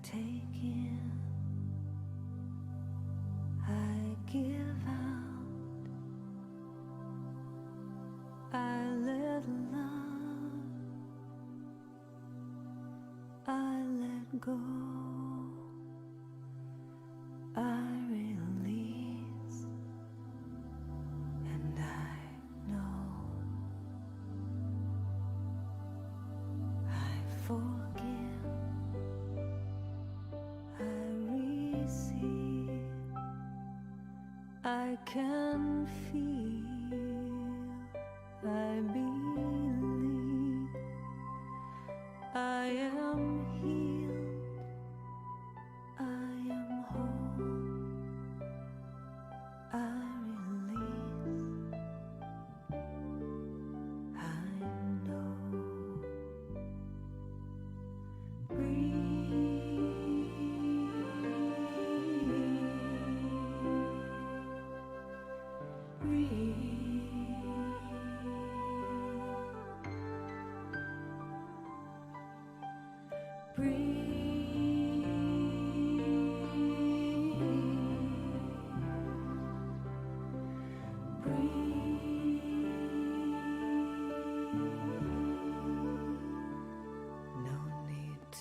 take in, I give out, I let love, I let go, I release, and I know I forgive, I receive, I can feel, I believe, I am healed, I am whole, I release, I know.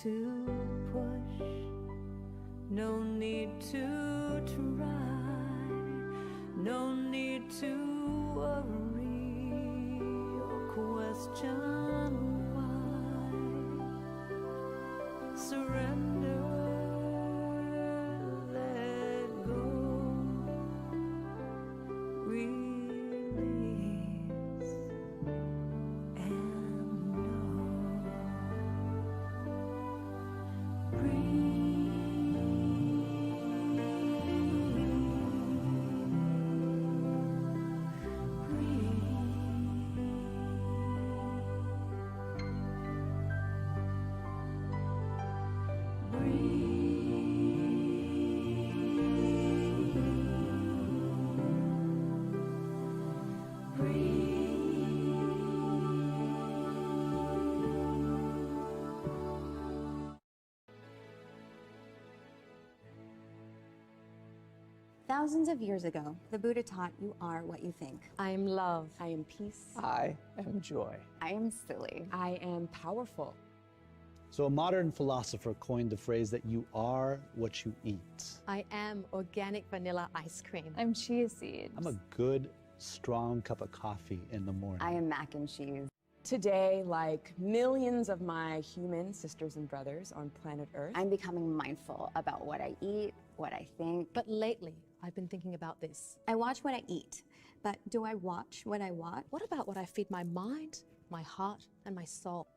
To push, no need to try, no need to worry or question why. Surrender, let go, release, and know. Thousands of years ago, the Buddha taught you are what you think. I am love. I am peace. I am joy. I am silly. I am powerful. So a modern philosopher coined the phrase that you are what you eat. I am organic vanilla ice cream. I'm chia seeds. I'm a good, strong cup of coffee in the morning. I am mac and cheese. Today, like millions of my human sisters and brothers on planet Earth, I'm becoming mindful about what I eat, what I think. But lately, I've been thinking about this. I watch what I eat, but do I watch what I watch? What about what I feed my mind, my heart, and my soul?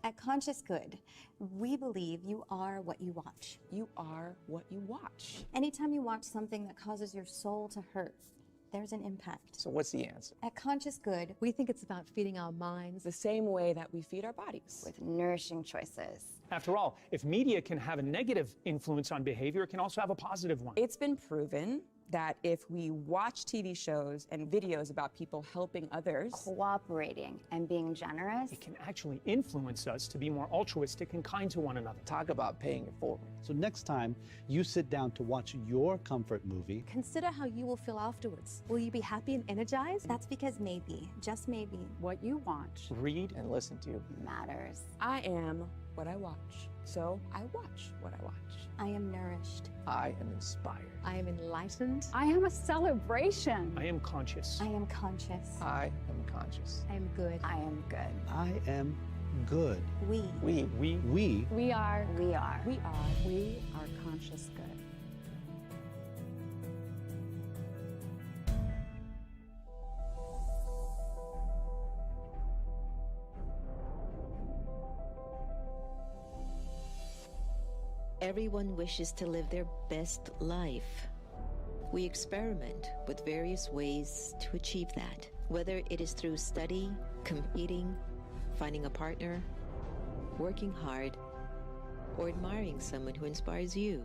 At Conscious Good, we believe you are what you watch. You are what you watch. Anytime you watch something that causes your soul to hurt, there's an impact. So what's the answer? At Conscious Good, We think it's about feeding our minds the same way that we feed our bodies. With nourishing choices. After all, if media can have a negative influence on behavior, it can also have a positive one. It's been proven that if we watch TV shows and videos about people helping others, Cooperating and being generous. It can actually influence us to be more altruistic and kind to one another. Talk about paying it forward. So next time you sit down to watch your comfort movie, consider how you will feel afterwards. Will you be happy and energized? that's because maybe, just maybe, What you want Read And listen to. matters. I am what I watch, so I watch what I watch. I am nourished. I am inspired. I am enlightened. I am a celebration. I am conscious. I am conscious. I am conscious. I am good. I am good. I am good. We. We. We We are. We are conscious good. Everyone wishes to live their best life. We experiment with various ways to achieve that, whether it is through study, competing, finding a partner, working hard, or admiring someone who inspires you.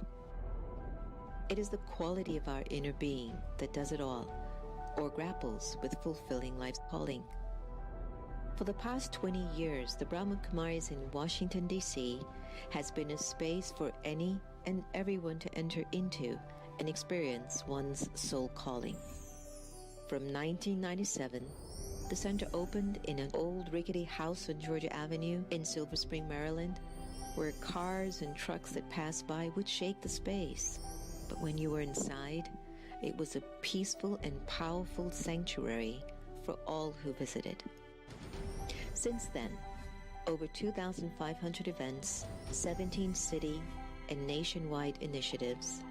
It is the quality of our inner being that does it all, or grapples with fulfilling life's calling. For the past 20 years, the Brahma Kumaris in Washington, D.C. has been a space for any and everyone to enter into and experience one's soul calling. From 1997, the center opened in an old rickety house on Georgia Avenue in Silver Spring, Maryland, where cars and trucks that passed by would shake the space. But when you were inside, it was a peaceful and powerful sanctuary for all who visited. Since then, over 2,500 events, 17 city and nationwide initiatives,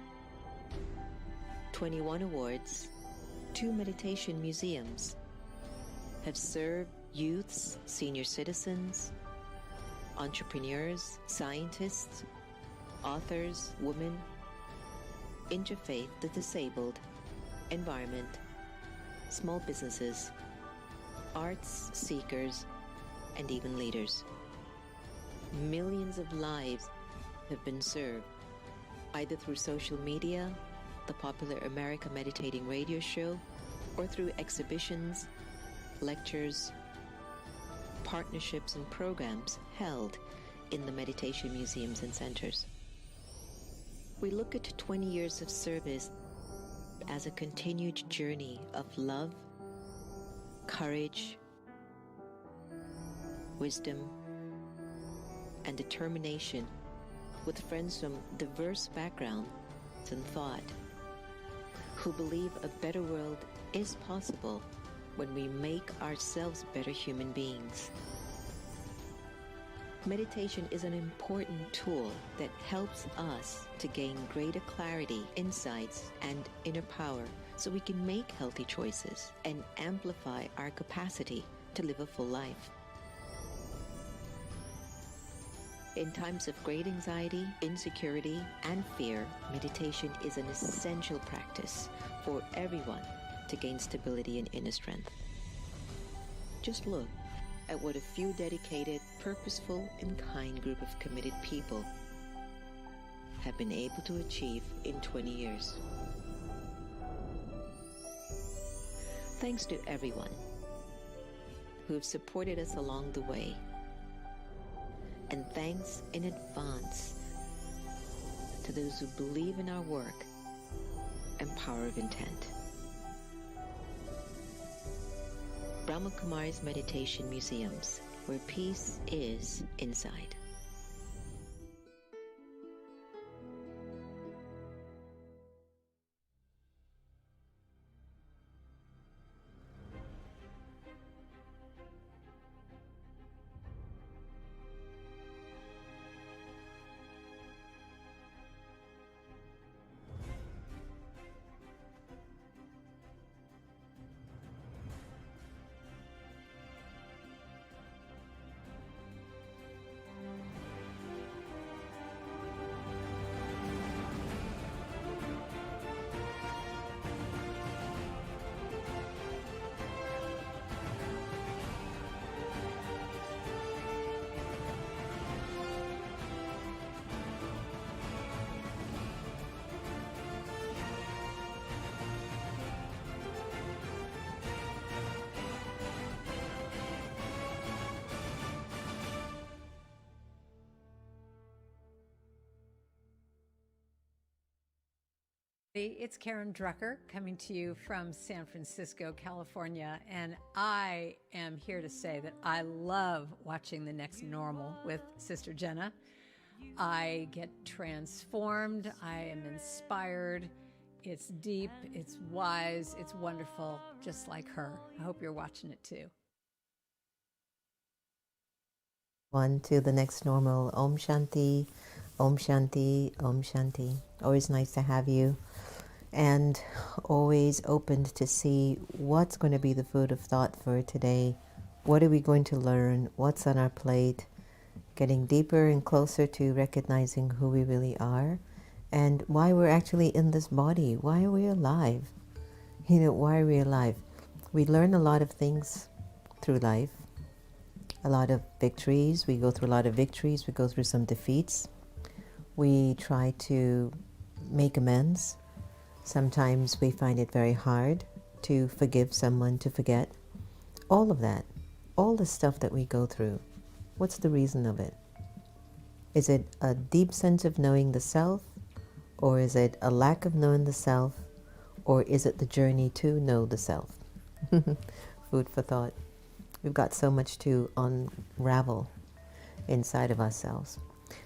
21 awards, 2 meditation museums have served youths, senior citizens, entrepreneurs, scientists, authors, women, interfaith, the disabled, environment, small businesses, arts seekers, and even leaders. Millions of lives have been served, either through social media, the popular America Meditating radio show, or through exhibitions, lectures, partnerships, and programs held in the meditation museums and centers. We look at 20 years of service as a continued journey of love, courage, wisdom, and determination with friends from diverse backgrounds and thought who believe a better world is possible when we make ourselves better human beings. Meditation is an important tool that helps us to gain greater clarity, insights, and inner power so we can make healthy choices and amplify our capacity to live a full life. In times of great anxiety, insecurity, and fear, meditation is an essential practice for everyone to gain stability and inner strength. Just look at what a few dedicated, purposeful, and kind group of committed people have been able to achieve in 20 years. Thanks to everyone who have supported us along the way. And thanks in advance to those who believe in our work and power of intent. Brahma Kumaris Meditation Museums, where peace is inside. It's Karen Drucker coming to you from San Francisco, California, and I am here to say that I love watching The Next Normal with Sister Jenna. I get transformed, I am inspired, it's deep, it's wise, it's wonderful, just like her. I hope you're watching it too. One to The Next Normal. Om Shanti, Om Shanti, Om Shanti. Always nice to have you. And always open to see what's going to be the food of thought for today. What are we going to learn? What's on our plate? Getting deeper and closer to recognizing who we really are and why we're actually in this body. Why are we alive? Why are we alive? We learn a lot of things through life. A lot of victories. We go through a lot of victories. We go through some defeats. We try to make amends. Sometimes we find it very hard to forgive someone, to forget. All of that, all the stuff that we go through, what's the reason of it? Is it a deep sense of knowing the self? Or is it a lack of knowing the self? Or is it the journey to know the self? Food for thought. We've got so much to unravel inside of ourselves.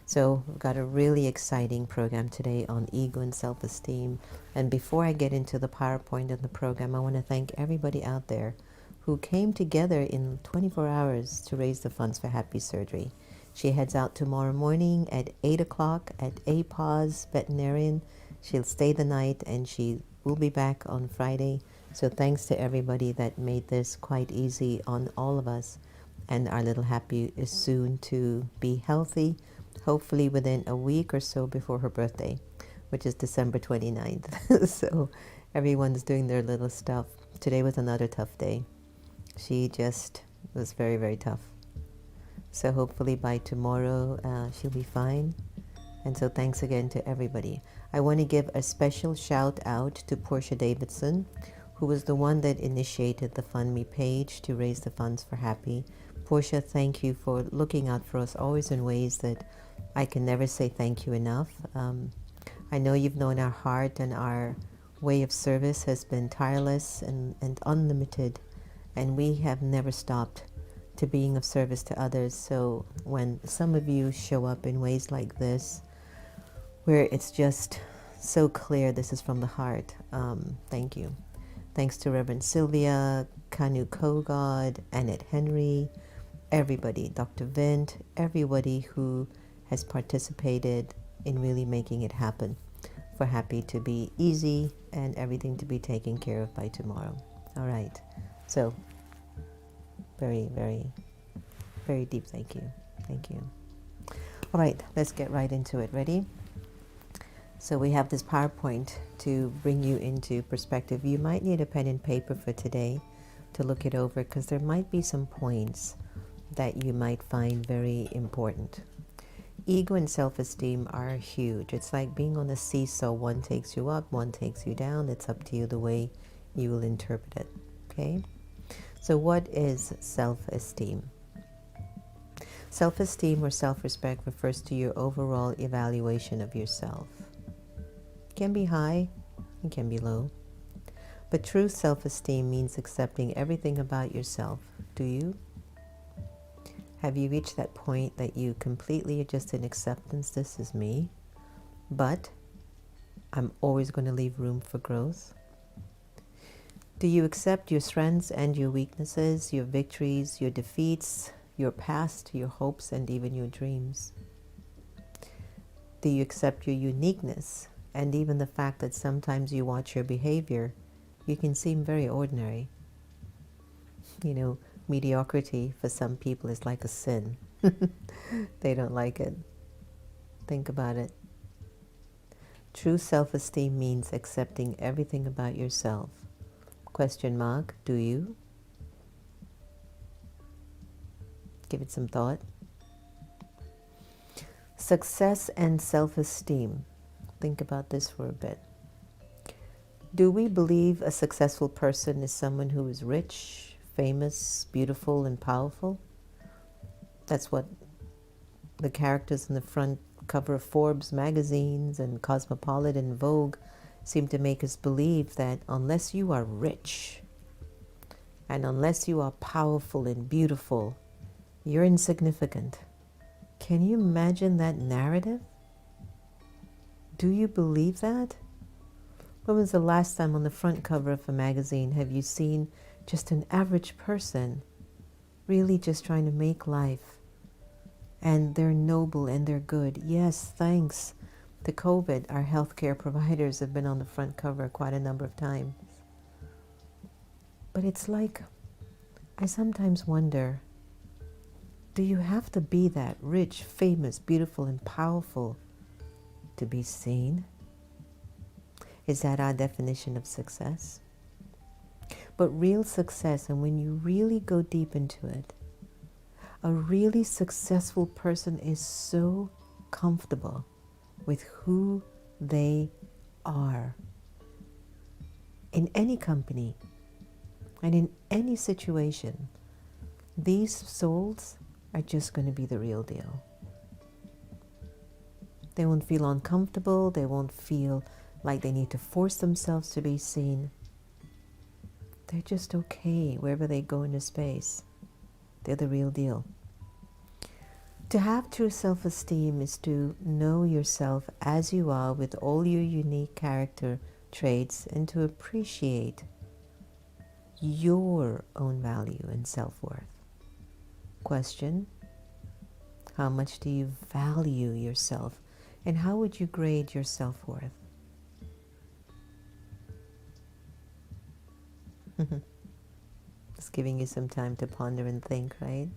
So we've got a really exciting program today on ego and self-esteem. And before I get into the PowerPoint of the program, I want to thank everybody out there who came together in 24 hours to raise the funds for Happy Surgery. She heads out tomorrow morning at 8 o'clock at APAWS Veterinarian. She'll stay the night and she will be back on Friday. So thanks to everybody that made this quite easy on all of us. And our little Happy is soon to be healthy, hopefully within a week or so before her birthday, which is December 29th. So everyone's doing their little stuff. Today was another tough day. She just was very, very tough. So hopefully by tomorrow she'll be fine. And so thanks again to everybody. I want to give a special shout out to Portia Davidson, who was the one that initiated the FundMe page to raise the funds for Happy. Portia, thank you for looking out for us always in ways that I can never say thank you enough. I know you've known our heart, and our way of service has been tireless and unlimited, and we have never stopped to being of service to others. So when some of you show up in ways like this, where it's just so clear this is from the heart, thank you. Thanks to Reverend Sylvia, Kanu Kogod, Annette Henry, everybody, Dr. Vint, everybody who has participated in really making it happen for Happy to be easy and everything to be taken care of by tomorrow. All right. So very, very, very deep thank you. Thank you. All right, let's get right into it. Ready? So we have this PowerPoint to bring you into perspective. You might need a pen and paper for today to look it over, because there might be some points that you might find very important. Ego and self-esteem are huge. It's like being on a seesaw. One takes you up, one takes you down. It's up to you the way you will interpret it. Okay? So what is self-esteem? Self-esteem or self-respect refers to your overall evaluation of yourself. It can be high, it can be low. But true self-esteem means accepting everything about yourself. Do you? Have you reached that point that you completely are just in acceptance? This is me, but I'm always going to leave room for growth. Do you accept your strengths and your weaknesses, your victories, your defeats, your past, your hopes, and even your dreams? Do you accept your uniqueness and even the fact that sometimes you watch your behavior, you can seem very ordinary? You know, mediocrity for some people is like a sin. They don't like it. Think about it. True self-esteem means accepting everything about yourself. Question mark, do you? Give it some thought. Success and self-esteem. Think about this for a bit. Do we believe a successful person is someone who is rich, famous, beautiful, and powerful? That's what the characters in the front cover of Forbes magazines and Cosmopolitan and Vogue seem to make us believe, that unless you are rich and unless you are powerful and beautiful, you're insignificant. Can you imagine that narrative? Do you believe that? When was the last time on the front cover of a magazine have you seen just an average person really just trying to make life, and they're noble and they're good? Yes, thanks to COVID, our healthcare providers have been on the front cover quite a number of times. But it's like, I sometimes wonder, do you have to be that rich, famous, beautiful, and powerful to be seen? Is that our definition of success? But real success, and when you really go deep into it, a really successful person is so comfortable with who they are. In any company and in any situation, these souls are just going to be the real deal. They won't feel uncomfortable. They won't feel like they need to force themselves to be seen. They're just okay wherever they go into space. They're the real deal. To have true self-esteem is to know yourself as you are with all your unique character traits and to appreciate your own value and self-worth. Question: how much do you value yourself, and how would you grade your self-worth? Just giving you some time to ponder and think, right?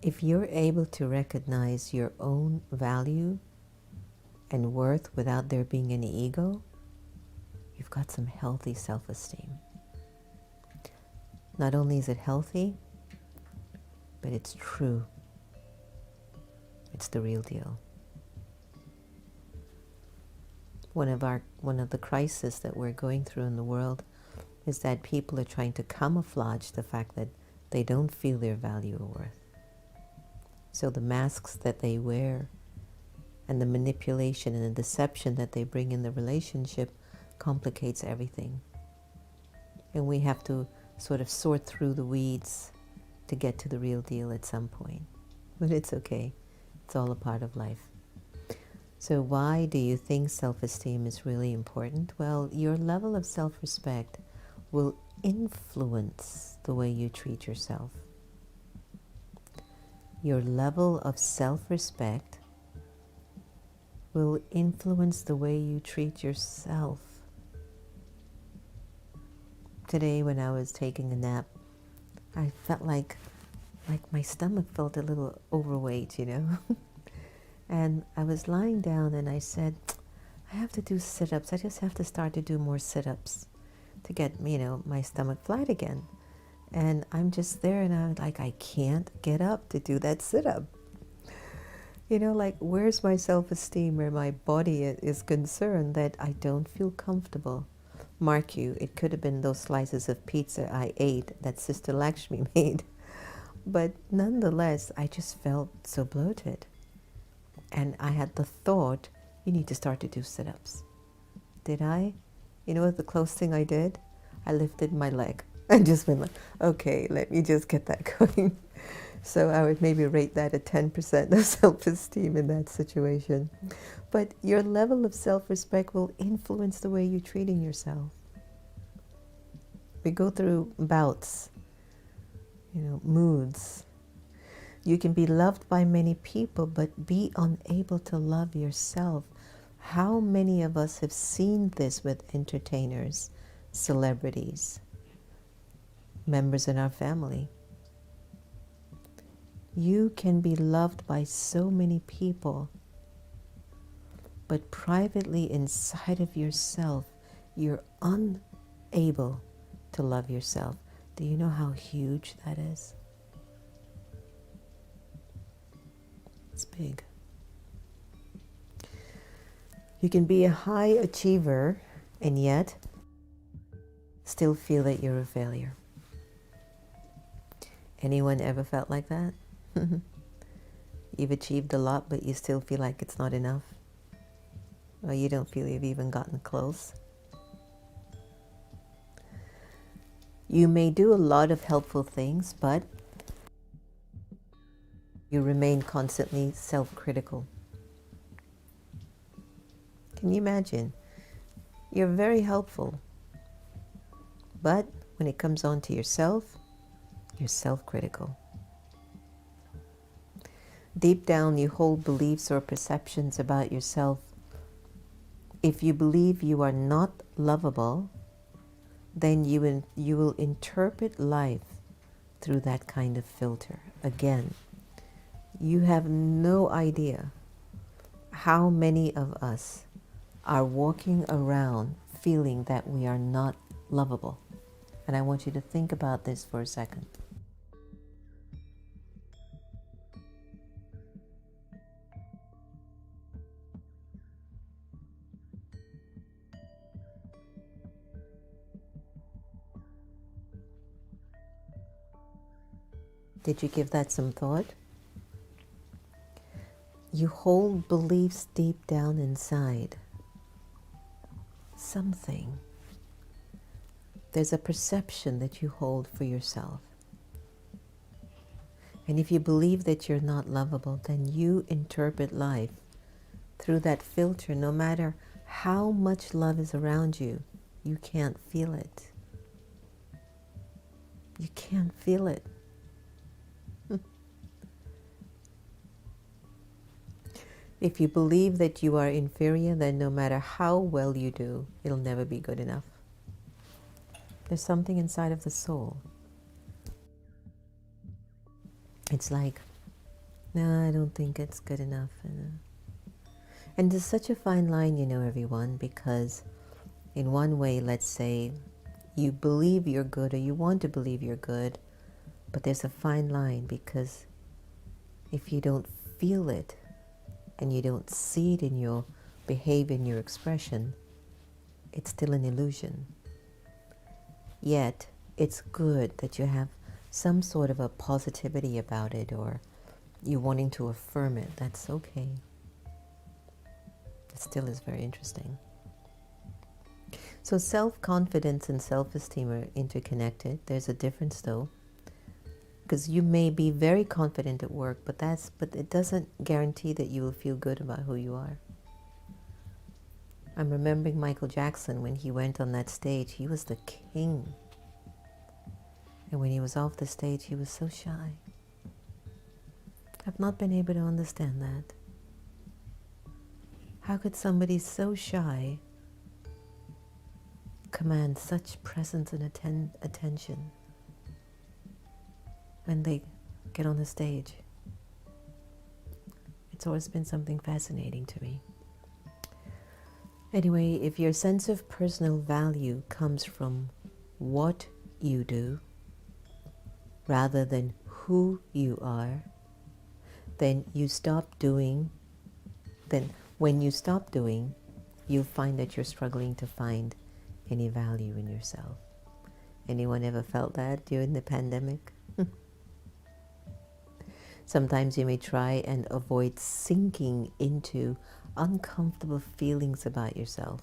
If you're able to recognize your own value and worth without there being any ego, you've got some healthy self-esteem. Not only is it healthy, but it's true. It's the real deal. One of the crises that we're going through in the world is that people are trying to camouflage the fact that they don't feel their value or worth. So the masks that they wear and the manipulation and the deception that they bring in the relationship complicates everything. And we have to sort of sort through the weeds to get to the real deal at some point. But it's okay. It's all a part of life. So why do you think self-esteem is really important? Well, your level of self-respect will influence the way you treat yourself. Your level of self-respect will influence the way you treat yourself. Today when I was taking a nap, I felt like my stomach felt a little overweight, you know. And I was lying down and I said, I have to do sit-ups. I just have to start to do more sit-ups to get, you know, my stomach flat again. And I'm just there and I'm like, I can't get up to do that sit-up. You know, like, where's my self-esteem where my body is concerned that I don't feel comfortable? Mark you, it could have been those slices of pizza I ate that Sister Lakshmi made. But nonetheless, I just felt so bloated. And I had the thought, you need to start to do sit-ups. Did I? You know what the close thing I did? I lifted my leg. I just went like, okay, let me just get that going. So I would maybe rate that at 10% of self-esteem in that situation. But your level of self-respect will influence the way you're treating yourself. We go through bouts, you know, moods. You can be loved by many people, but be unable to love yourself. How many of us have seen this with entertainers, celebrities, members in our family? You can be loved by so many people, but privately inside of yourself, you're unable to love yourself. Do you know how huge that is? It's big. You can be a high achiever and yet still feel that you're a failure. Anyone ever felt like that? You've achieved a lot, but you still feel like it's not enough? Or you don't feel you've even gotten close? You may do a lot of helpful things, but you remain constantly self-critical. Can you imagine? You're very helpful, but when it comes on to yourself, you're self-critical. Deep down, you hold beliefs or perceptions about yourself. If you believe you are not lovable, then you will interpret life through that kind of filter. Again, you have no idea how many of us are walking around feeling that we are not lovable. And I want you to think about this for a second. Did you give that some thought? You hold beliefs deep down inside. Something. There's a perception that you hold for yourself. And if you believe that you're not lovable, then you interpret life through that filter. No matter how much love is around you, you can't feel it. You can't feel it. If you believe that you are inferior, then no matter how well you do, it'll never be good enough. There's something inside of the soul. It's like, no, I don't think it's good enough. And there's such a fine line, you know, everyone, because in one way, let's say, you believe you're good or you want to believe you're good, but there's a fine line, because if you don't feel it and you don't see it in your behavior, in your expression, it's still an illusion. Yet, it's good that you have some sort of a positivity about it, or you wanting to affirm it. That's okay. It still is very interesting. So self-confidence and self-esteem are interconnected. There's a difference though, because you may be very confident at work, but it doesn't guarantee that you will feel good about who you are. I'm remembering Michael Jackson when he went on that stage. He was the king. And when he was off the stage, he was so shy. I've not been able to understand that. How could somebody so shy command such presence and attention when they get on the stage? It's always been something fascinating to me. Anyway, if your sense of personal value comes from what you do rather than who you are, then when you stop doing, you'll find that you're struggling to find any value in yourself. Anyone ever felt that during the pandemic? Sometimes you may try and avoid sinking into uncomfortable feelings about yourself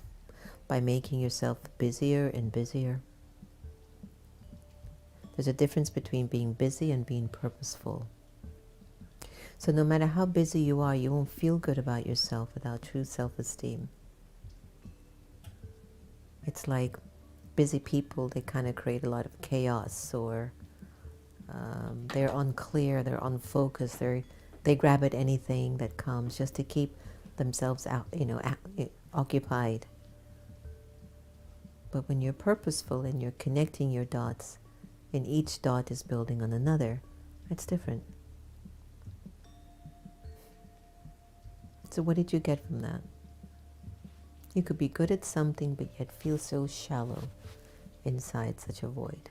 by making yourself busier and busier. There's a difference between being busy and being purposeful. So no matter how busy you are, you won't feel good about yourself without true self-esteem. It's like busy people, they kind of create a lot of chaos, or they're unclear, they're unfocused, they grab at anything that comes just to keep themselves out, occupied. But when you're purposeful and you're connecting your dots, and each dot is building on another, it's different. So what did you get from that? You could be good at something, but yet feel so shallow inside such a void.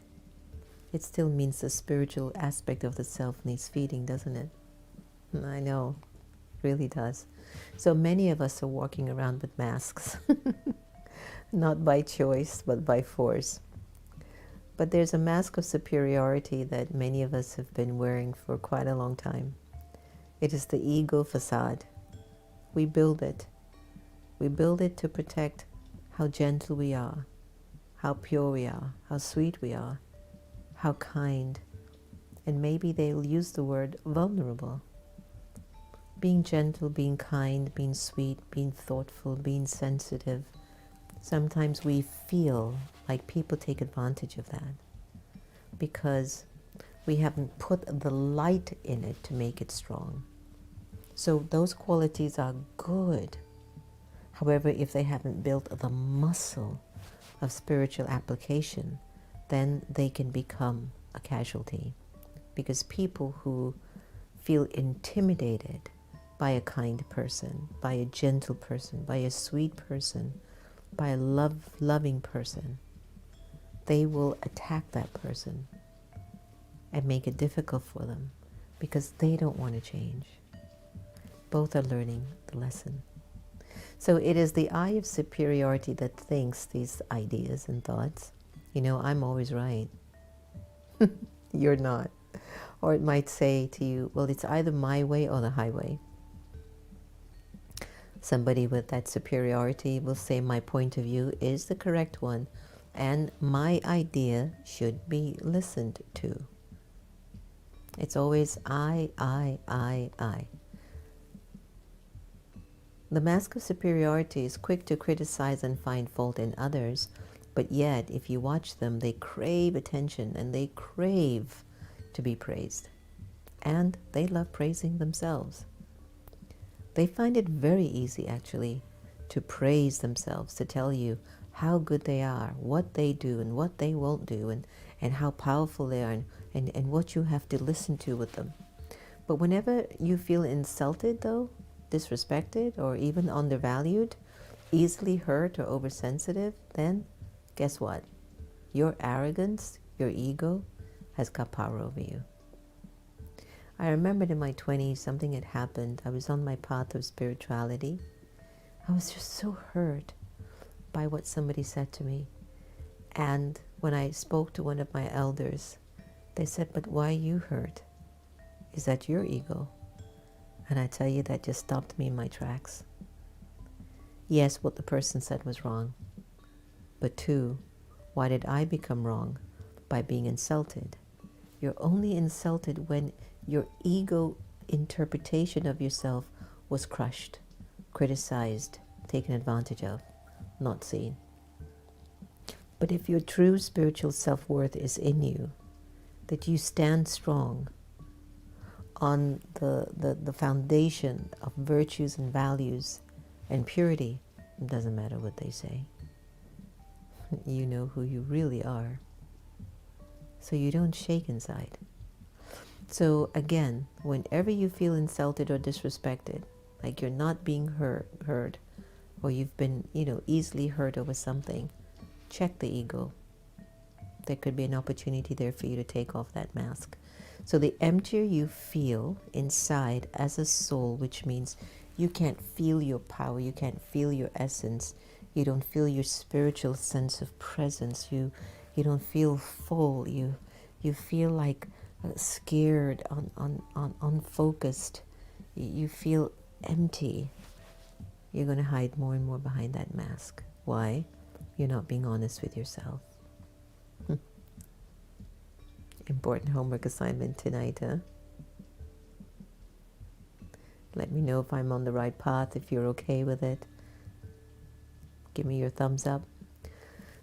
It still means the spiritual aspect of the self needs feeding, doesn't it? I know, it really does. So many of us are walking around with masks, not by choice, but by force. But there's a mask of superiority that many of us have been wearing for quite a long time. It is the ego facade. We build it. We build it to protect how gentle we are, how pure we are, how sweet we are, how kind, and maybe they'll use the word vulnerable. Being gentle, being kind, being sweet, being thoughtful, being sensitive. Sometimes we feel like people take advantage of that because we haven't put the light in it to make it strong. So those qualities are good. However, if they haven't built the muscle of spiritual application, then they can become a casualty. Because people who feel intimidated by a kind person, by a gentle person, by a sweet person, by a loving person, they will attack that person and make it difficult for them because they don't want to change. Both are learning the lesson. So it is the eye of superiority that thinks these ideas and thoughts. I'm always right. You're not. Or it might say to you, well, it's either my way or the highway. Somebody with that superiority will say, my point of view is the correct one, and my idea should be listened to. It's always I. The mask of superiority is quick to criticize and find fault in others, but yet, if you watch them, they crave attention and they crave to be praised. And they love praising themselves. They find it very easy, actually, to praise themselves, to tell you how good they are, what they do and what they won't do, and how powerful they are, and what you have to listen to with them. But whenever you feel insulted, though, disrespected, or even undervalued, easily hurt or oversensitive, then guess what? Your arrogance, your ego, has got power over you. I remembered in my 20s, something had happened. I was on my path of spirituality. I was just so hurt by what somebody said to me. And when I spoke to one of my elders, they said, but why are you hurt? Is that your ego? And I tell you, that just stopped me in my tracks. Yes, what the person said was wrong. But two, why did I become wrong? By being insulted. You're only insulted when your ego interpretation of yourself was crushed, criticized, taken advantage of, not seen. But if your true spiritual self-worth is in you, that you stand strong on the foundation of virtues and values and purity, it doesn't matter what they say. You know who you really are. So you don't shake inside. So again, whenever you feel insulted or disrespected, like you're not being heard, or you've been, easily hurt over something, check the ego. There could be an opportunity there for you to take off that mask. So the emptier you feel inside as a soul, which means you can't feel your power, you can't feel your essence, you don't feel your spiritual sense of presence, you don't feel full, you feel like scared, unfocused, you feel empty, you're going to hide more and more behind that mask. Why? You're not being honest with yourself. Important homework assignment tonight, huh? Let me know if I'm on the right path, if you're okay with it. Give me your thumbs up.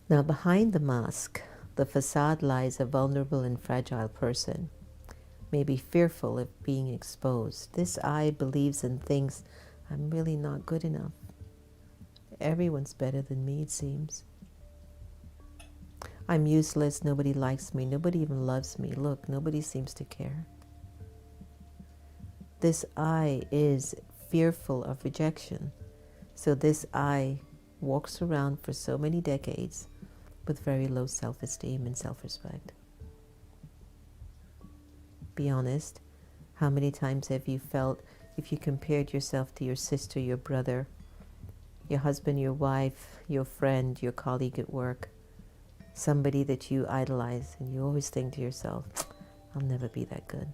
Now, behind the mask, the facade, lies a vulnerable and fragile person, maybe fearful of being exposed. This I believes and thinks, I'm really not good enough. Everyone's better than me, it seems. I'm useless, nobody likes me, nobody even loves me. Look, nobody seems to care. This I is fearful of rejection. So this I walks around for so many decades with very low self-esteem and self-respect. Be honest, how many times have you felt, if you compared yourself to your sister, your brother, your husband, your wife, your friend, your colleague at work, somebody that you idolize, and you always think to yourself, I'll never be that good.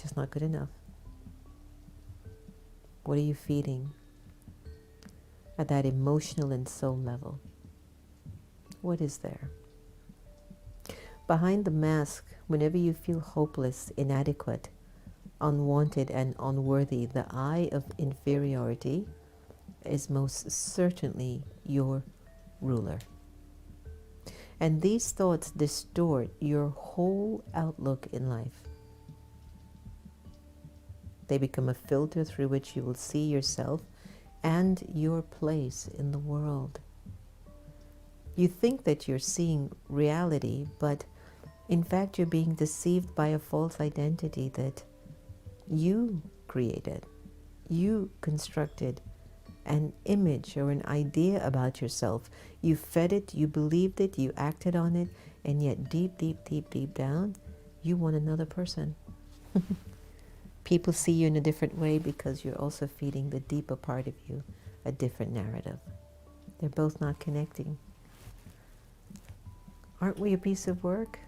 Just not good enough. What are you feeding at that emotional and soul level? What is there? Behind the mask, whenever you feel hopeless, inadequate, unwanted, and unworthy, the I of inferiority is most certainly your ruler. And these thoughts distort your whole outlook in life. They become a filter through which you will see yourself and your place in the world. You think that you're seeing reality, but in fact you're being deceived by a false identity that you created. You constructed an image or an idea about yourself. You fed it, you believed it, you acted on it, and yet deep, deep, deep, deep down, you want another person. People see you in a different way because you're also feeding the deeper part of you a different narrative. They're both not connecting. Aren't we a piece of work?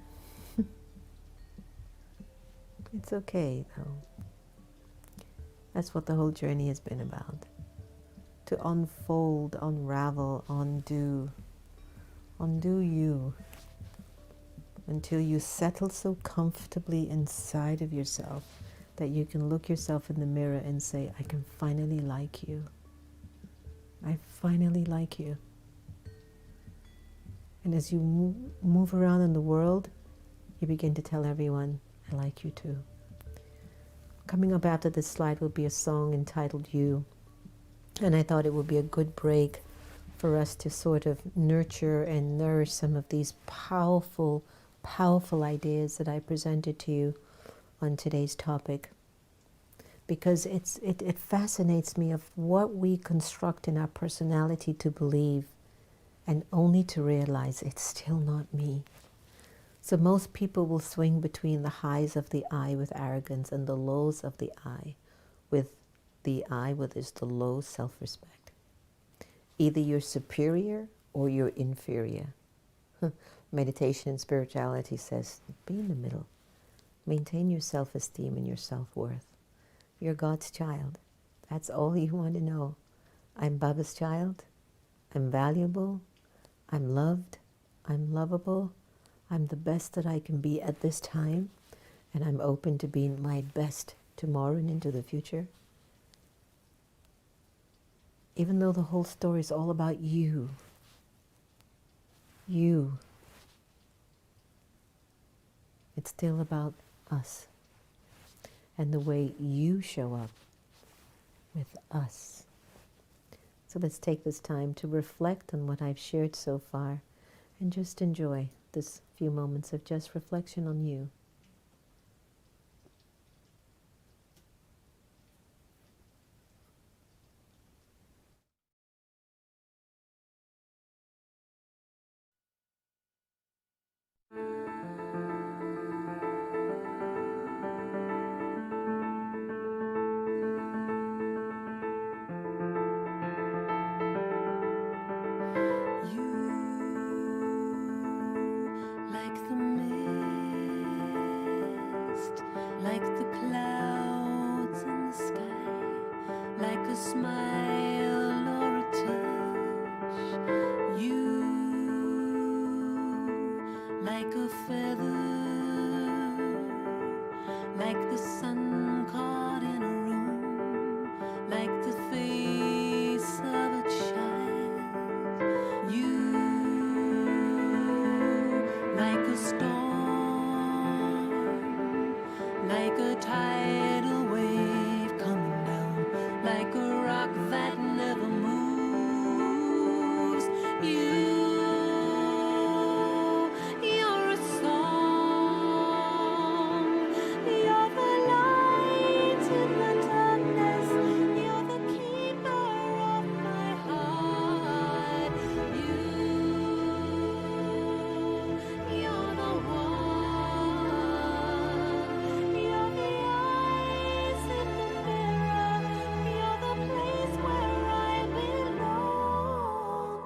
It's okay, though. That's what the whole journey has been about. To unfold, unravel, undo you until you settle so comfortably inside of yourself that you can look yourself in the mirror and say, I can finally like you. I finally like you. And as you move around in the world, you begin to tell everyone, I like you too. Coming up after this slide will be a song entitled You. And I thought it would be a good break for us to sort of nurture and nourish some of these powerful, powerful ideas that I presented to you on today's topic. Because it fascinates me of what we construct in our personality to believe, and only to realize it's still not me. So most people will swing between the highs of the I with arrogance and the lows of the I with the low self-respect. Either you're superior or you're inferior. Meditation and spirituality says, be in the middle. Maintain your self-esteem and your self-worth. You're God's child. That's all you want to know. I'm Baba's child. I'm valuable. I'm loved. I'm lovable. I'm the best that I can be at this time. And I'm open to being my best tomorrow and into the future. Even though the whole story is all about you. You. It's still about us. And the way you show up with us. So let's take this time to reflect on what I've shared so far and just enjoy this few moments of just reflection on you. Like the mist, like the clouds in the sky, like a smile or a touch. You, like a feather, like the sun caught in a room, like the face of a child. You, like a storm, like a tidal wave coming down, like a rock that never moves. You're a song. You're the light in the darkness. You're the keeper of my heart. You're the one. You're the eyes in the mirror. You're the place where I belong.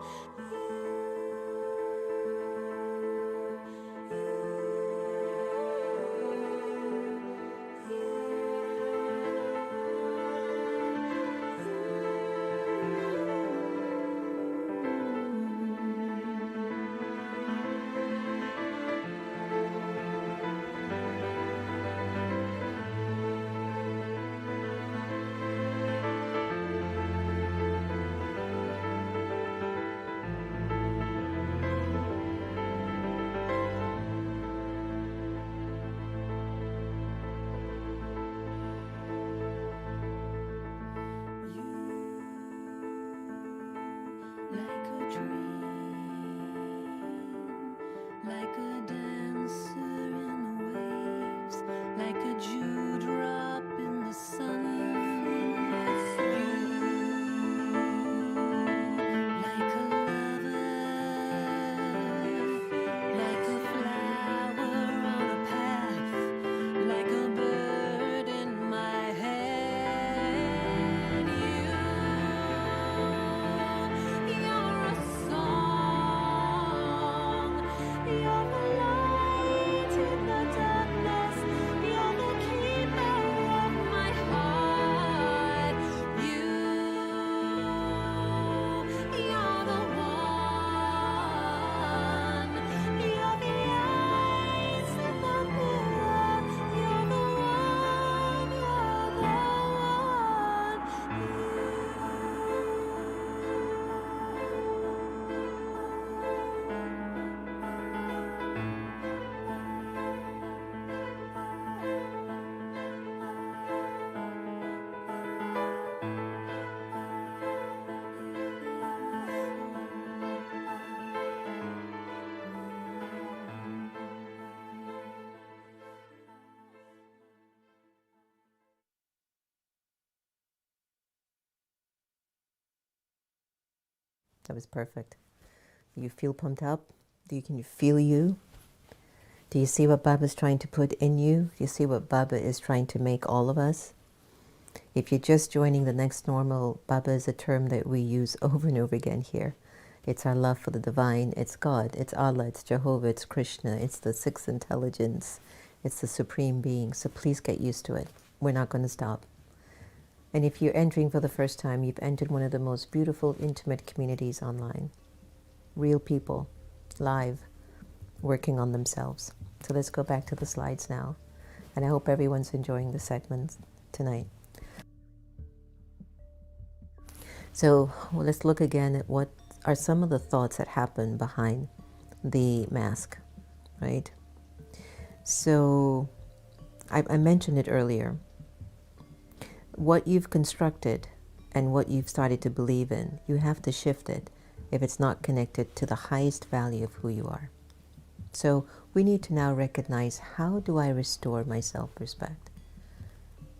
That was perfect. Do you feel pumped up? Can you feel you? Do you see what Baba's trying to put in you? Do you see what Baba is trying to make all of us? If you're just joining the next normal, Baba is a term that we use over and over again here. It's our love for the divine. It's God. It's Allah. It's Jehovah. It's Krishna. It's the sixth intelligence. It's the supreme being. So please get used to it. We're not going to stop. And if you're entering for the first time, you've entered one of the most beautiful, intimate communities online. Real people, live, working on themselves. So let's go back to the slides now. And I hope everyone's enjoying the segments tonight. So let's look again at what are some of the thoughts that happen behind the mask, right? So I mentioned it earlier. What you've constructed and what you've started to believe in, you have to shift it if it's not connected to the highest value of who you are. So we need to now recognize, how do I restore my self-respect?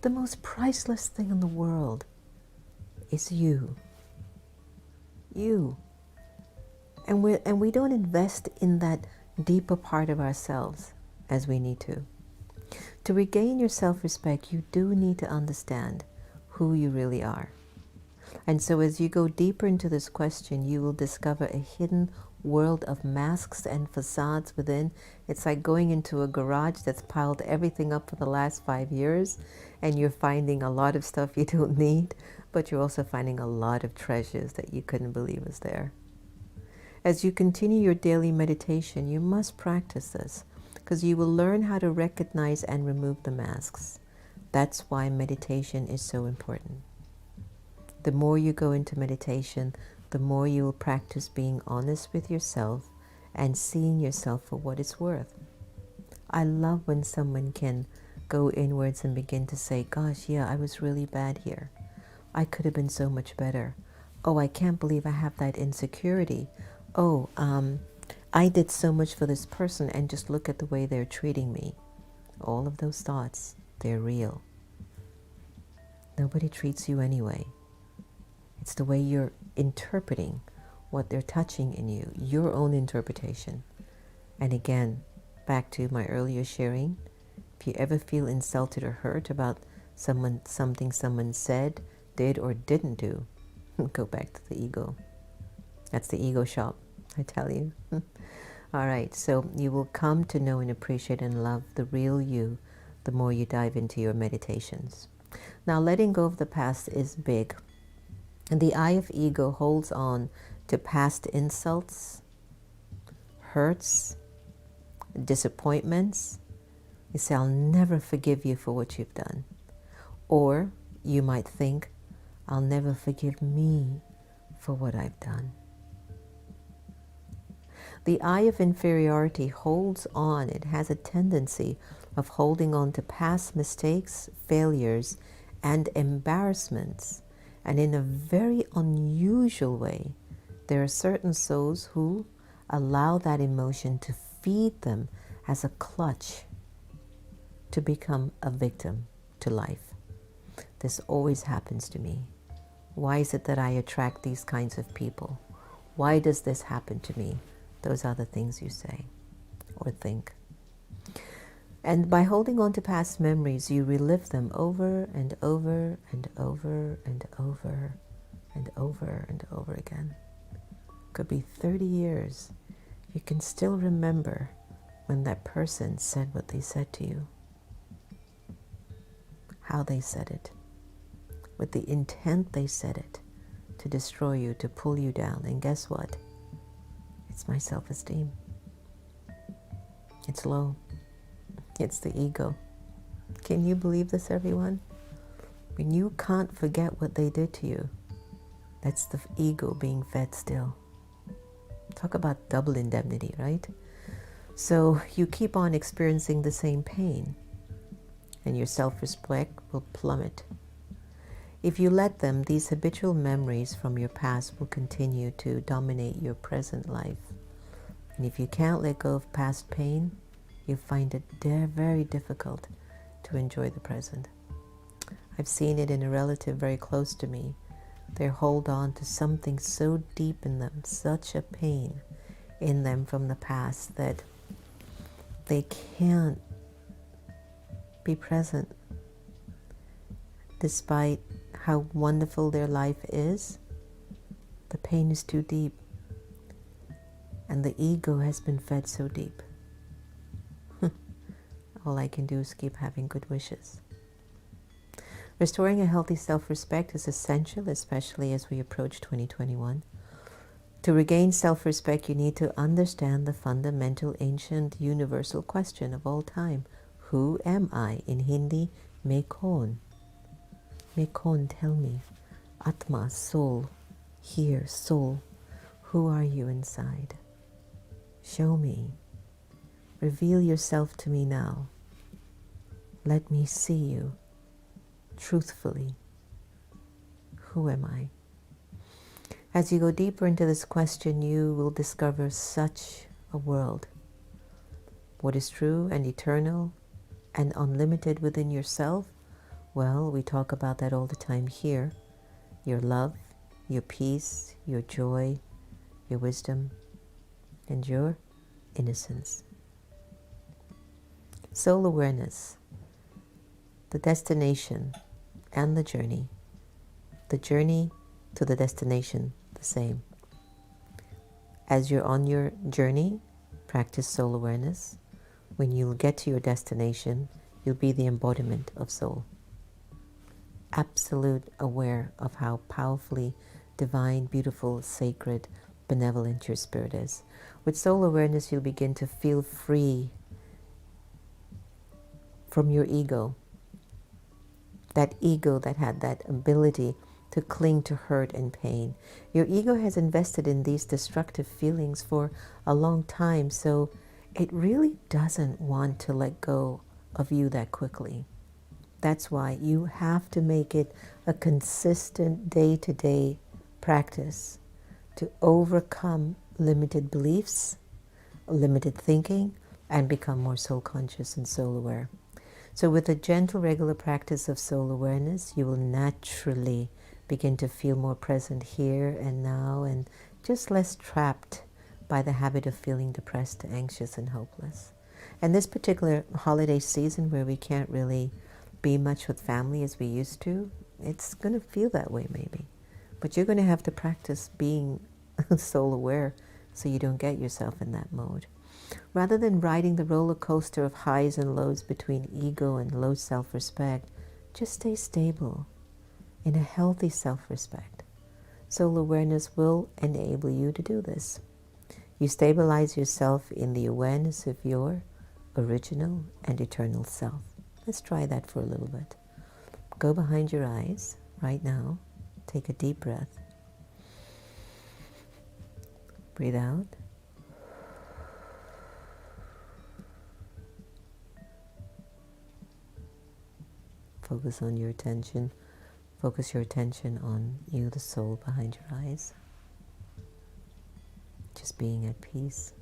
The most priceless thing in the world is you. You. And we don't invest in that deeper part of ourselves as we need to. To regain your self-respect, you do need to understand who you really are. And so as you go deeper into this question, you will discover a hidden world of masks and facades within. It's like going into a garage that's piled everything up for the last 5 years, and you're finding a lot of stuff you don't need, but you're also finding a lot of treasures that you couldn't believe was there. As you continue your daily meditation, you must practice this, because you will learn how to recognize and remove the masks. That's why meditation is so important. The more you go into meditation, the more you will practice being honest with yourself and seeing yourself for what it's worth. I love when someone can go inwards and begin to say, gosh, yeah, I was really bad here. I could have been so much better. Oh, I can't believe I have that insecurity. Oh, I did so much for this person, and just look at the way they're treating me. All of those thoughts, they're real. Nobody treats you anyway. It's the way you're interpreting what they're touching in you, your own interpretation. And again, back to my earlier sharing, if you ever feel insulted or hurt about something someone said, did, or didn't do, go back to the ego. That's the ego shop, I tell you. All right, so you will come to know and appreciate and love the real you the more you dive into your meditations. Now, letting go of the past is big. And the eye of ego holds on to past insults, hurts, disappointments. You say, I'll never forgive you for what you've done. Or you might think, I'll never forgive me for what I've done. The eye of inferiority holds on. It has a tendency of holding on to past mistakes, failures, and embarrassments. And in a very unusual way, there are certain souls who allow that emotion to feed them as a clutch to become a victim to life. This always happens to me. Why is it that I attract these kinds of people? Why does this happen to me? Those are the things you say or think. And by holding on to past memories, you relive them over and over and over and over and over and over again. Could be 30 years. You can still remember when that person said what they said to you, how they said it, with the intent they said it, to destroy you, to pull you down. And guess what? It's my self-esteem. It's low. It's the ego. Can you believe this, everyone? When you can't forget what they did to you, that's the ego being fed still. Talk about double indemnity, right? So you keep on experiencing the same pain, and your self-respect will plummet. If you let them, these habitual memories from your past will continue to dominate your present life. And if you can't let go of past pain, you find it very difficult to enjoy the present. I've seen it in a relative very close to me They hold on to something so deep in them, such a pain in them from the past that they can't be present. Despite how wonderful their life is, the pain is too deep. And the ego has been fed so deep. All I can do is keep having good wishes. Restoring a healthy self-respect is essential, especially as we approach 2021. To regain self-respect, you need to understand the fundamental, ancient, universal question of all time. Who am I? In Hindi, मैं कौन? मैं कौन, tell me. Atma, soul. Here, soul. Who are you inside? Show me. Reveal yourself to me now. Let me see you. Truthfully. Who am I? As you go deeper into this question, you will discover such a world. What is true and eternal and unlimited within yourself? Well, we talk about that all the time here. Your love, your peace, your joy, your wisdom, and your innocence. Soul awareness, the destination and the journey to the destination, the same. As you're on your journey, practice soul awareness. When you'll get to your destination, you'll be the embodiment of soul. Absolute aware of how powerfully divine, beautiful, sacred, benevolent your spirit is. With soul awareness, you'll begin to feel free from your ego. That ego that had that ability to cling to hurt and pain. Your ego has invested in these destructive feelings for a long time, so it really doesn't want to let go of you that quickly. That's why you have to make it a consistent day-to-day practice to overcome limited beliefs, limited thinking, and become more soul conscious and soul aware. So with a gentle, regular practice of soul awareness, you will naturally begin to feel more present here and now and just less trapped by the habit of feeling depressed, anxious, and hopeless. And this particular holiday season where we can't really be much with family as we used to, it's going to feel that way maybe. But you're going to have to practice being soul aware so you don't get yourself in that mode. Rather than riding the roller coaster of highs and lows between ego and low self-respect, just stay stable in a healthy self-respect. Soul awareness will enable you to do this. You stabilize yourself in the awareness of your original and eternal self. Let's try that for a little bit. Go behind your eyes right now. Take a deep breath. Breathe out. Focus on your attention. Focus your attention on you, the soul behind your eyes. Just being at peace.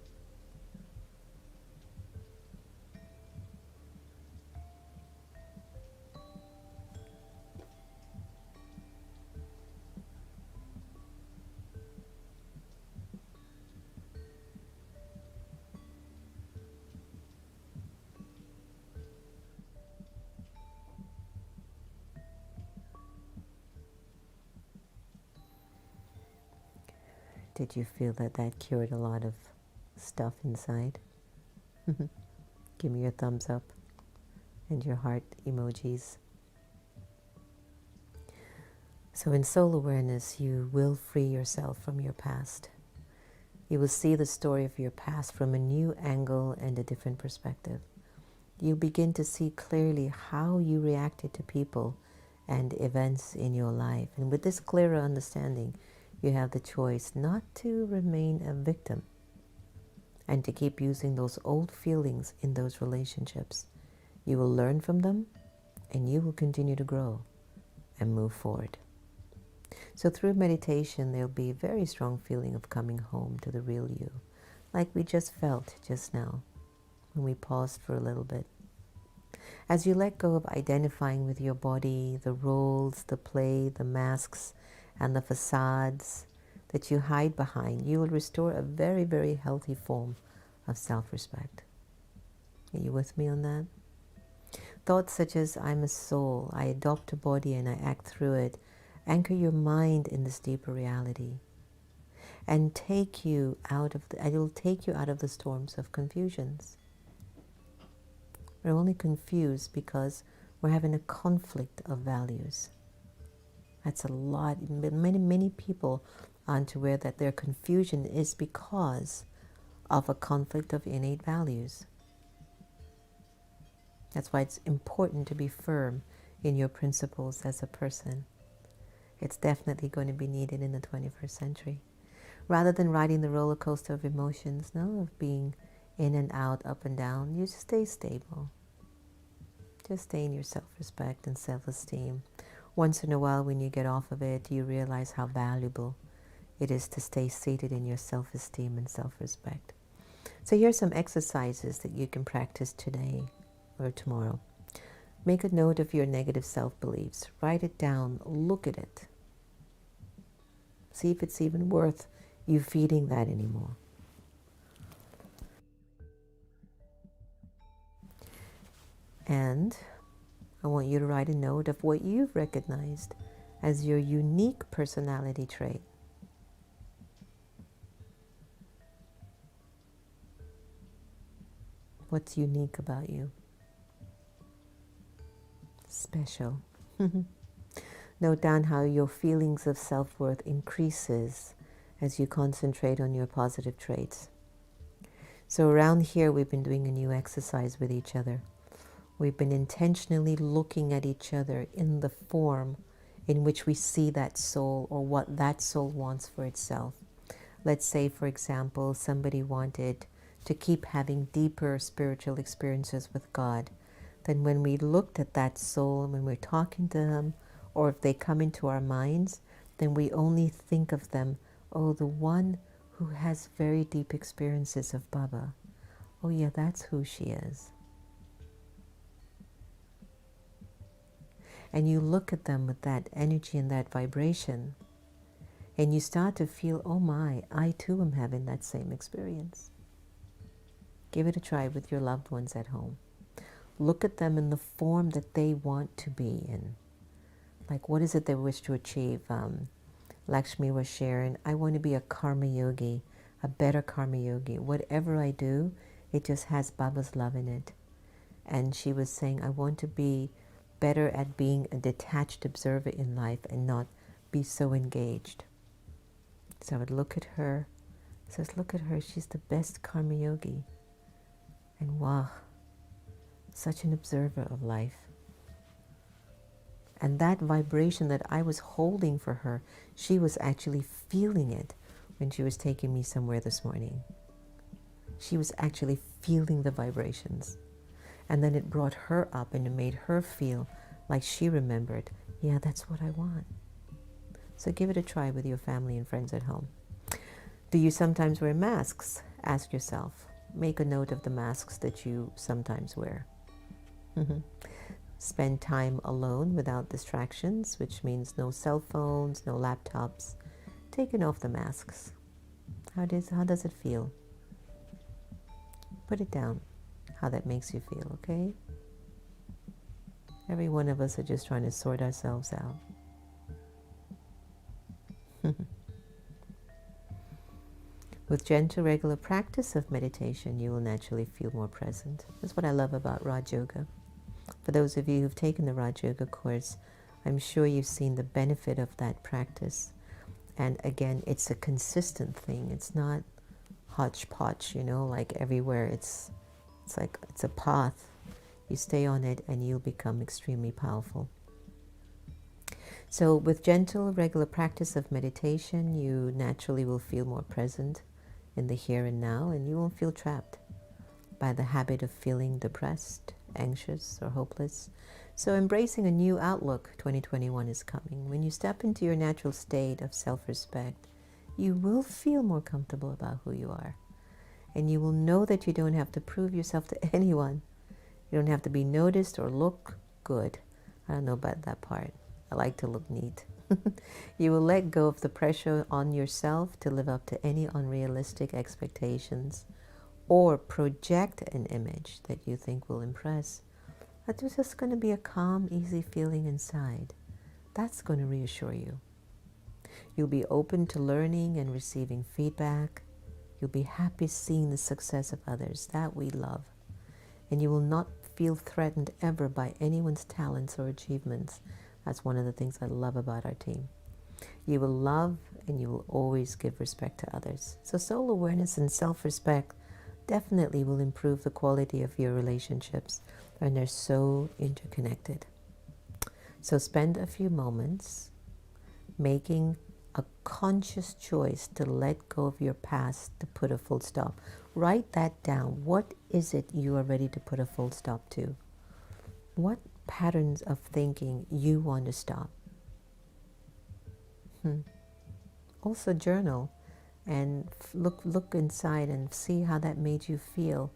Did you feel that that cured a lot of stuff inside? Give me your thumbs up and your heart emojis. So in soul awareness, you will free yourself from your past. You will see the story of your past from a new angle and a different perspective. You'll begin to see clearly how you reacted to people and events in your life. And with this clearer understanding, you have the choice not to remain a victim and to keep using those old feelings in those relationships. You will learn from them and you will continue to grow and move forward. So through meditation, there'll be a very strong feeling of coming home to the real you, like we just felt just now when we paused for a little bit. As you let go of identifying with your body, the roles, the play, the masks, and the facades that you hide behind, you will restore a very, very healthy form of self-respect. Are you with me on that? Thoughts such as, I'm a soul, I adopt a body and I act through it, anchor your mind in this deeper reality and take you out of it will take you out of the storms of confusions. We're only confused because we're having a conflict of values. That's a lot. Many people aren't aware that their confusion is because of a conflict of innate values. That's why it's important to be firm in your principles as a person. It's definitely going to be needed in the 21st century. Rather than riding the roller coaster of emotions, no, of being in and out, up and down, you just stay stable. Just stay in your self-respect and self-esteem. Once in a while, when you get off of it, you realize how valuable it is to stay seated in your self-esteem and self-respect. So here's some exercises that you can practice today or tomorrow. Make a note of your negative self-beliefs. Write it down. Look at it. See if it's even worth you feeding that anymore. And I want you to write a note of what you've recognized as your unique personality trait. What's unique about you? Special. Note down how your feelings of self-worth increases as you concentrate on your positive traits. So around here, we've been doing a new exercise with each other. We've been intentionally looking at each other in the form in which we see that soul or what that soul wants for itself. Let's say, for example, somebody wanted to keep having deeper spiritual experiences with God. Then when we looked at that soul and when we're talking to them, or if they come into our minds, then we only think of them, oh, the one who has very deep experiences of Baba. Oh yeah, that's who she is. And you look at them with that energy and that vibration, and you start to feel, oh my, I too am having that same experience. Give it a try with your loved ones at home. Look at them in the form that they want to be in. Like, what is it they wish to achieve? Lakshmi was sharing, I want to be a karma yogi, a better karma yogi. Whatever I do, it just has Baba's love in it. And she was saying, I want to be better at being a detached observer in life and not be so engaged. So I would look at her, says, look at her, she's the best karma yogi. And wow, such an observer of life. And that vibration that I was holding for her, she was actually feeling it when she was taking me somewhere this morning. She was actually feeling the vibrations. And then it brought her up and it made her feel like she remembered, yeah, that's what I want. So give it a try with your family and friends at home. Do you sometimes wear masks? Ask yourself. Make a note of the masks that you sometimes wear. Spend time alone without distractions, which means no cell phones, no laptops. Taking off the masks. How does it feel? Put it down, how that makes you feel, okay? Every one of us are just trying to sort ourselves out. With gentle, regular practice of meditation, you will naturally feel more present. That's what I love about Raj Yoga. For those of you who've taken the Raj Yoga course, I'm sure you've seen the benefit of that practice. And again, it's a consistent thing. It's not hodgepodge, you know, like everywhere. It's a path. You stay on it and you'll become extremely powerful. So with gentle, regular practice of meditation, you naturally will feel more present in the here and now, and you won't feel trapped by the habit of feeling depressed, anxious, or hopeless. So embracing a new outlook, 2021 is coming. When you step into your natural state of self-respect, you will feel more comfortable about who you are. And you will know that you don't have to prove yourself to anyone. You don't have to be noticed or look good. I don't know about that part. I like to look neat. You will let go of the pressure on yourself to live up to any unrealistic expectations or project an image that you think will impress. It's just going to be a calm, easy feeling inside. That's going to reassure you. You'll be open to learning and receiving feedback. You'll be happy seeing the success of others. That we love. And you will not feel threatened ever by anyone's talents or achievements. That's one of the things I love about our team. You will love and you will always give respect to others. So soul awareness and self-respect definitely will improve the quality of your relationships, and they're so interconnected. So spend a few moments making a conscious choice to let go of your past, to put a full stop. Write that down. What is it you are ready to put a full stop to? What patterns of thinking you want to stop? Also journal and look inside and see how that made you feel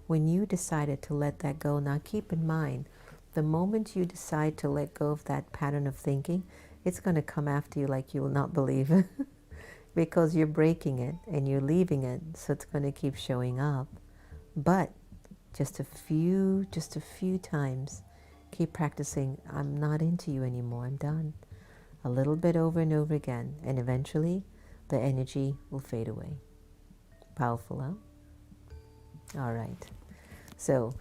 when you decided to let that go. Now keep in mind, the moment you decide to let go of that pattern of thinking, it's going to come after you like you will not believe it. Because you're breaking it and you're leaving it, so it's going to keep showing up. But just a few times, keep practicing. I'm not into you anymore. I'm done. A little bit over and over again, and eventually the energy will fade away. Powerful, huh? All right. So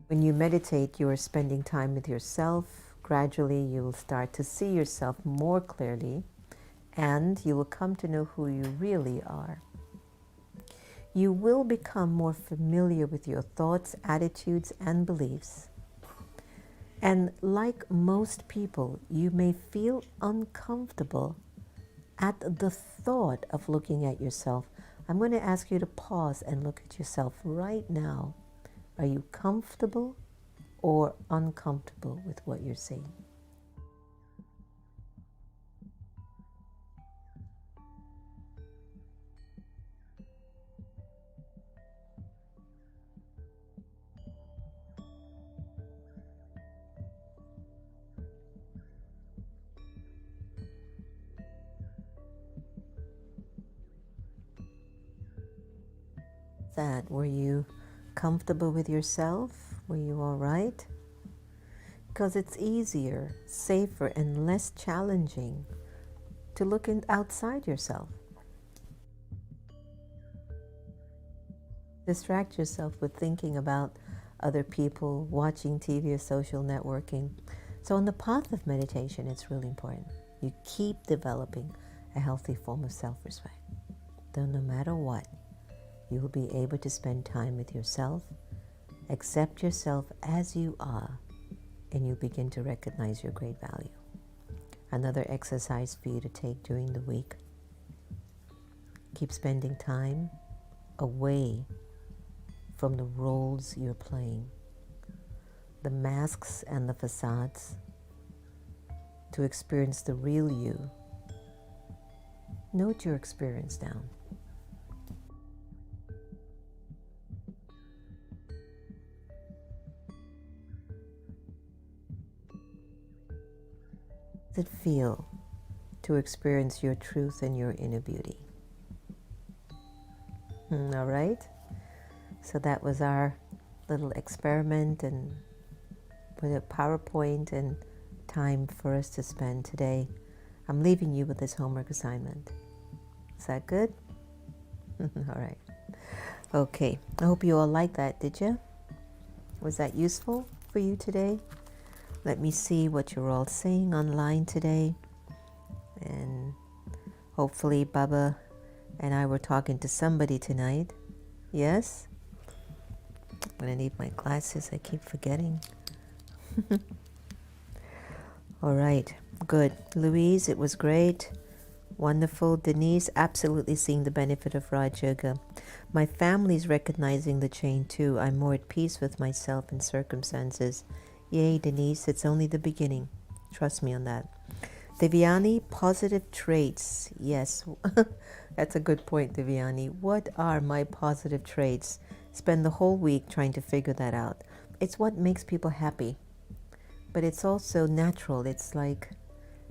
when you meditate, you are spending time with yourself. Gradually, you will start to see yourself more clearly, and you will come to know who you really are. You will become more familiar with your thoughts, attitudes, and beliefs. And like most people, you may feel uncomfortable at the thought of looking at yourself. I'm going to ask you to pause and look at yourself right now. Are you comfortable or uncomfortable with what you're seeing? Were you comfortable with yourself? Were you all right? Because it's easier, safer, and less challenging to look outside yourself. Distract yourself with thinking about other people, watching TV or social networking. So on the path of meditation, it's really important. You keep developing a healthy form of self-respect. Though no matter what, you will be able to spend time with yourself, accept yourself as you are, and you begin to recognize your great value. Another exercise for you to take during the week. Keep spending time away from the roles you're playing, the masks and the facades, to experience the real you. Note your experience down. How does it feel to experience your truth and your inner beauty? All right? So that was our little experiment and with a PowerPoint and time for us to spend today. I'm leaving you with this homework assignment. Is that good? All right. Okay. I hope you all liked that, did you? Was that useful for you today? Let me see what you're all saying online today. And hopefully Baba and I were talking to somebody tonight. Yes? I'm going to need my glasses. I keep forgetting. All right. Good. Louise, it was great. Wonderful. Denise, absolutely seeing the benefit of Raj Yoga. My family's recognizing the change too. I'm more at peace with myself and circumstances. Yay, Denise, it's only the beginning. Trust me on that. Devyani, positive traits. Yes, that's a good point, Devyani. What are my positive traits? Spend the whole week trying to figure that out. It's what makes people happy. but it's also natural. It's like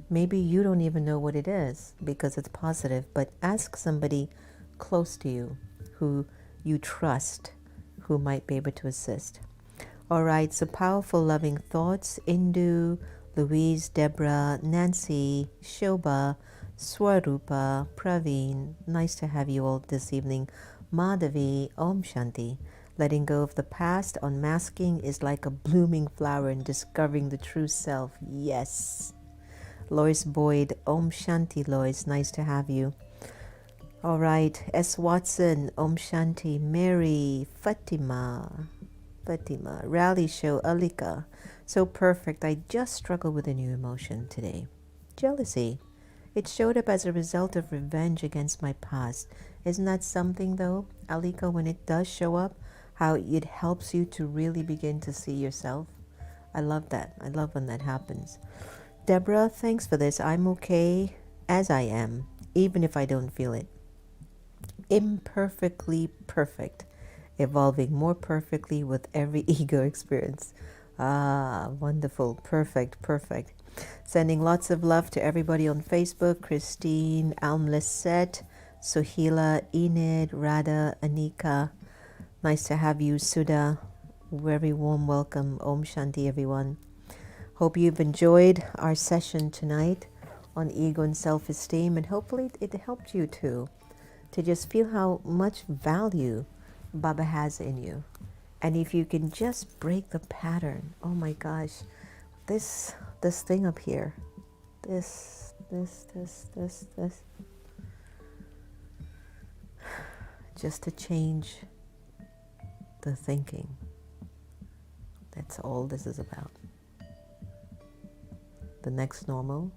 maybe you don't even know what it is because it's positive, but ask somebody close to you who you trust who might be able to assist. All right, so powerful, loving thoughts. Indu, Louise, Deborah, Nancy, Shobha, Swarupa, Praveen. Nice to have you all this evening. Madhavi, Om Shanti. Letting go of the past, unmasking is like a blooming flower and discovering the true self. Yes. Lois Boyd, Om Shanti, Lois. Nice to have you. All right, S. Watson, Om Shanti. Mary, Fatima, Rally Show, Alika. So perfect. I just struggled with a new emotion today. Jealousy. It showed up as a result of revenge against my past. Isn't that something though, Alika, when it does show up, how it helps you to really begin to see yourself? I love that. I love when that happens. Deborah, thanks for this. I'm okay as I am, even if I don't feel it. Imperfectly perfect, evolving more perfectly with every ego experience. Ah, wonderful. Perfect, perfect. Sending lots of love to everybody on Facebook. Christine, Almleset, Sohila, Enid, Radha, Anika. Nice to have you, Sudha. Very warm welcome. Om Shanti, everyone. Hope you've enjoyed our session tonight on ego and self-esteem, and hopefully it helped you too, to just feel how much value Baba has in you. And if you can just break the pattern, oh my gosh, this thing up here, this, just to change the thinking. That's all this is about. The next normal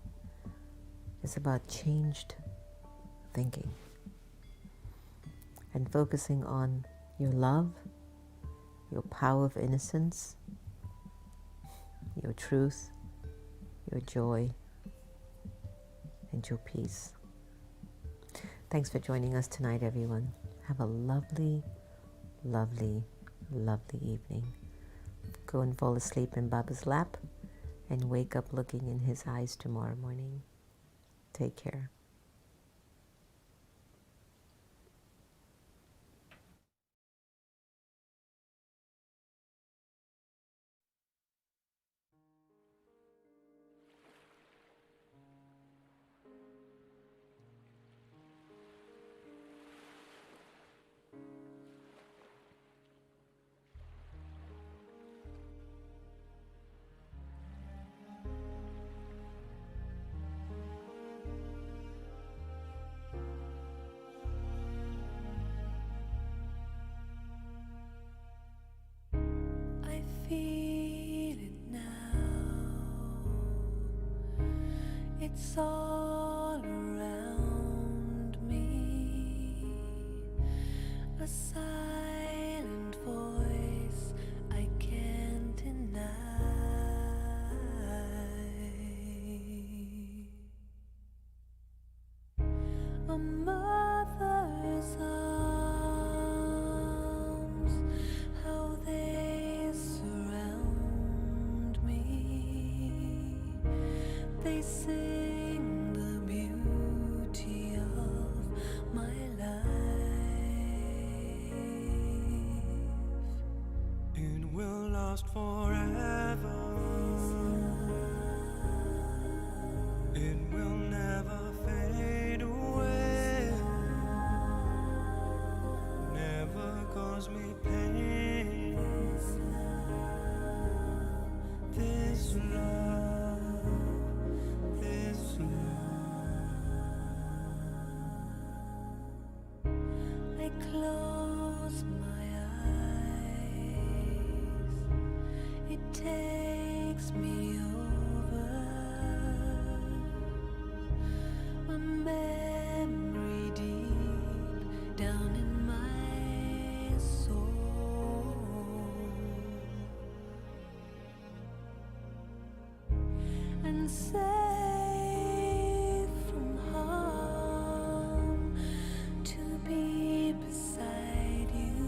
is about changed thinking and focusing on your love, your power of innocence, your truth, your joy, and your peace. Thanks for joining us tonight, everyone. Have a lovely, lovely, lovely evening. Go and fall asleep in Baba's lap and wake up looking in his eyes tomorrow morning. Take care. I feel it now. It's all around me. A silent voice I can't deny. A mother's arms, how they surround me. They sing the beauty of my life. It will last forever. It will never fade away. Never cause me pain. This love, this love. I close my eyes. It takes me over. A memory deep down in my soul. And safe from harm to be beside you.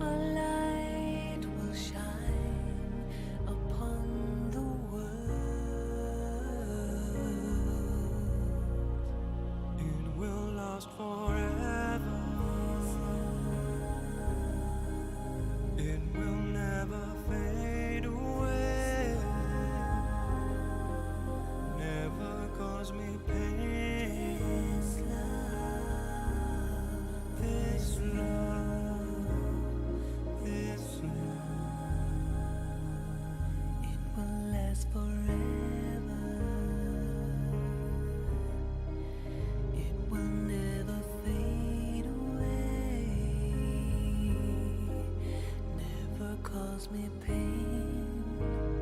A light last forever. It will never fade away. Never cause me pain. This love, this love, it will last forever. It will never fade away. Never cause me pain.